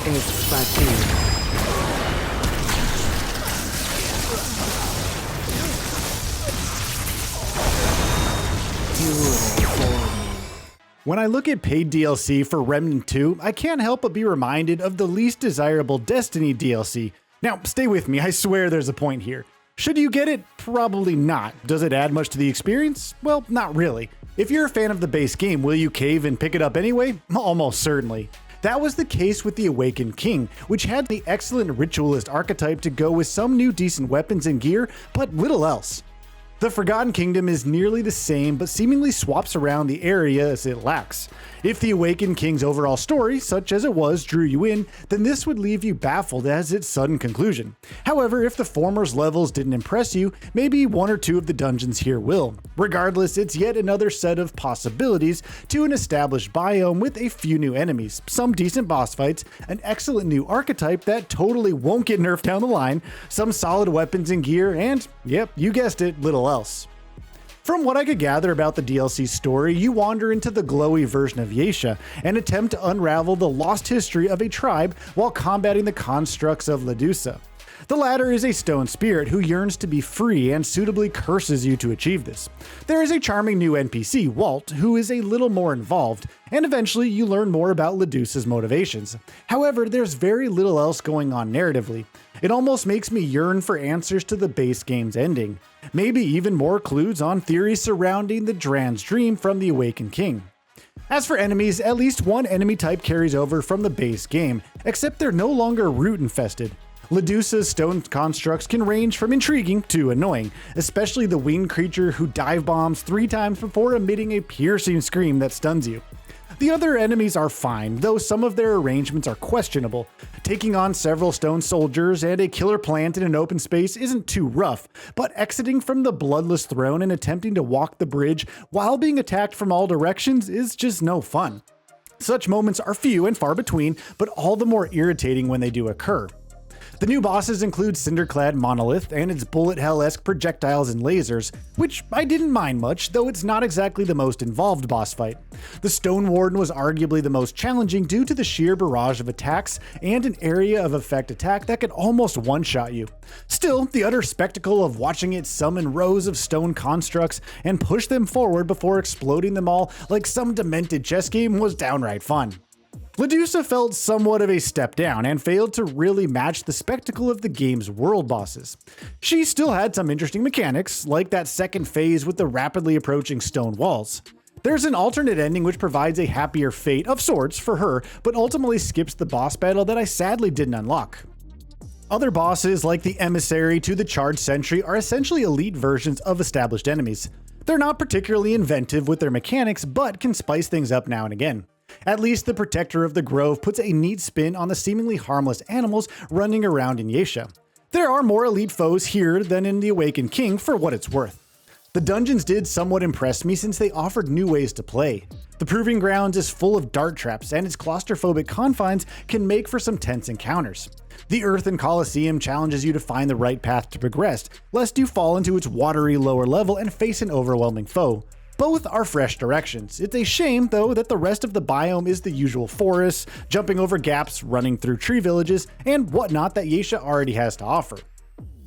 es fácil. When I look at paid DLC for Remnant 2, I can't help but be reminded of the least desirable Destiny DLC. Now, stay with me, I swear there's a point here. Should you get it? Probably not. Does it add much to the experience? Well, not really. If you're a fan of the base game, will you cave and pick it up anyway? Almost certainly. That was the case with the Awakened King, which had the excellent Ritualist archetype to go with some new decent weapons and gear, but little else. The Forgotten Kingdom is nearly the same, but seemingly swaps around the areas it lacks. If the Awakened King's overall story, such as it was, drew you in, then this would leave you baffled as its sudden conclusion. However, if the former's levels didn't impress you, maybe one or two of the dungeons here will. Regardless, it's yet another set of possibilities to an established biome with a few new enemies, some decent boss fights, an excellent new archetype that totally won't get nerfed down the line, some solid weapons and gear, and, yep, you guessed it, little else. From what I could gather about the DLC story, you wander into the glowy version of Yeisha and attempt to unravel the lost history of a tribe while combating the constructs of Ledusa. The latter is a stone spirit who yearns to be free and suitably curses you to achieve this. There is a charming new NPC, Walt, who is a little more involved, and eventually you learn more about Ledusa's motivations. However, there's very little else going on narratively. It almost makes me yearn for answers to the base game's ending. Maybe even more clues on theories surrounding the Dran's dream from the Awakened King. As for enemies, at least one enemy type carries over from the base game, except they're no longer root infested. Ledusa's stone constructs can range from intriguing to annoying, especially the winged creature who dive bombs 3 times before emitting a piercing scream that stuns you. The other enemies are fine, though some of their arrangements are questionable. Taking on several stone soldiers and a killer plant in an open space isn't too rough, but exiting from the bloodless throne and attempting to walk the bridge while being attacked from all directions is just no fun. Such moments are few and far between, but all the more irritating when they do occur. The new bosses include Cinderclad Monolith and its bullet hell-esque projectiles and lasers, which I didn't mind much, though it's not exactly the most involved boss fight. The Stone Warden was arguably the most challenging due to the sheer barrage of attacks and an area of effect attack that could almost one-shot you. Still, the utter spectacle of watching it summon rows of stone constructs and push them forward before exploding them all like some demented chess game was downright fun. Ledusa felt somewhat of a step down and failed to really match the spectacle of the game's world bosses. She still had some interesting mechanics, like that second phase with the rapidly approaching stone walls. There's an alternate ending which provides a happier fate of sorts for her, but ultimately skips the boss battle that I sadly didn't unlock. Other bosses, like the Emissary to the Charged Sentry, are essentially elite versions of established enemies. They're not particularly inventive with their mechanics, but can spice things up now and again. At least the Protector of the Grove puts a neat spin on the seemingly harmless animals running around in Yeisha. There are more elite foes here than in the Awakened King for what it's worth. The dungeons did somewhat impress me since they offered new ways to play. The Proving Grounds is full of dart traps and its claustrophobic confines can make for some tense encounters. The Earthen Coliseum challenges you to find the right path to progress, lest you fall into its watery lower level and face an overwhelming foe. Both are fresh directions. It's a shame, though, that the rest of the biome is the usual forests, jumping over gaps, running through tree villages, and whatnot that Yeisha already has to offer.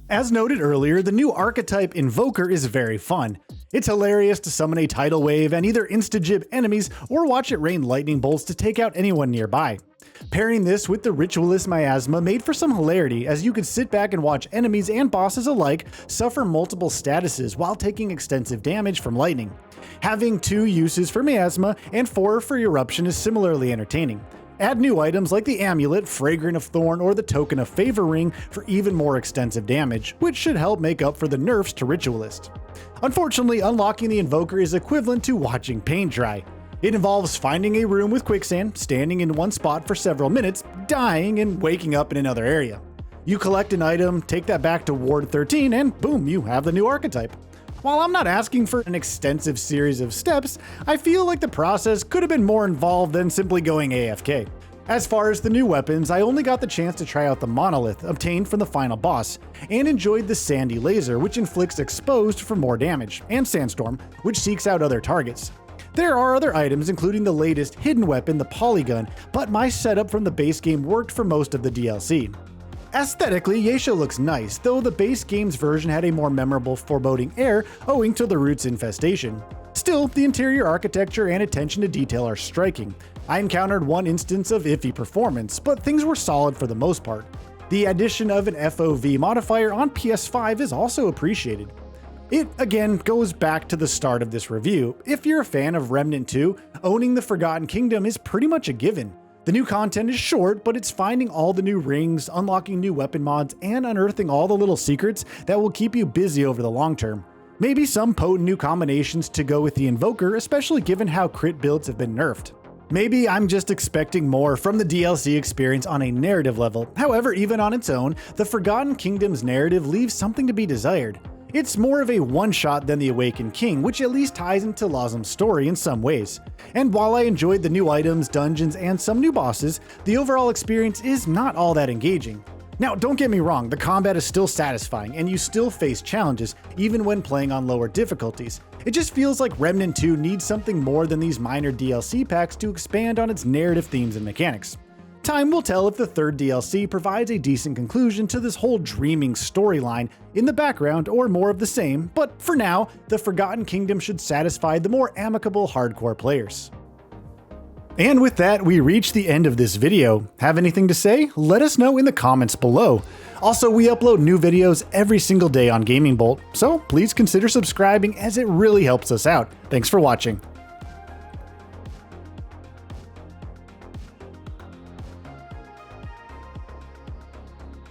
As noted earlier, the new archetype Invoker is very fun. It's hilarious to summon a tidal wave and either insta-jib enemies or watch it rain lightning bolts to take out anyone nearby. Pairing this with the Ritualist Miasma made for some hilarity, as you could sit back and watch enemies and bosses alike suffer multiple statuses while taking extensive damage from lightning. Having 2 uses for Miasma and 4 for Eruption is similarly entertaining. Add new items like the Amulet, Fragrant of Thorn, or the Token of Favor Ring for even more extensive damage, which should help make up for the nerfs to Ritualist. Unfortunately, unlocking the Invoker is equivalent to watching paint dry. It involves finding a room with quicksand, standing in one spot for several minutes, dying, and waking up in another area. You collect an item, take that back to Ward 13, and boom, you have the new archetype. While I'm not asking for an extensive series of steps, I feel like the process could have been more involved than simply going AFK. As far as the new weapons, I only got the chance to try out the Monolith, obtained from the final boss, and enjoyed the Sandy Laser, which inflicts Exposed for more damage, and Sandstorm, which seeks out other targets. There are other items, including the latest hidden weapon, the polygun, but my setup from the base game worked for most of the DLC. Aesthetically, Yeisha looks nice, though the base game's version had a more memorable foreboding air owing to the root's infestation. Still, the interior architecture and attention to detail are striking. I encountered one instance of iffy performance, but things were solid for the most part. The addition of an FOV modifier on PS5 is also appreciated. It, again, goes back to the start of this review. If you're a fan of Remnant 2, owning the Forgotten Kingdom is pretty much a given. The new content is short, but it's finding all the new rings, unlocking new weapon mods, and unearthing all the little secrets that will keep you busy over the long term. Maybe some potent new combinations to go with the Invoker, especially given how crit builds have been nerfed. Maybe I'm just expecting more from the DLC experience on a narrative level. However, even on its own, the Forgotten Kingdom's narrative leaves something to be desired. It's more of a one-shot than the Awakened King, which at least ties into Lazum's story in some ways. And while I enjoyed the new items, dungeons, and some new bosses, the overall experience is not all that engaging. Now, don't get me wrong, the combat is still satisfying, and you still face challenges, even when playing on lower difficulties. It just feels like Remnant 2 needs something more than these minor DLC packs to expand on its narrative themes and mechanics. Time will tell if the third DLC provides a decent conclusion to this whole dreaming storyline in the background or more of the same, but for now, the Forgotten Kingdom should satisfy the more amicable hardcore players. And with that, we reach the end of this video. Have anything to say? Let us know in the comments below. Also, we upload new videos every single day on Gaming Bolt, so please consider subscribing as it really helps us out. Thanks for watching.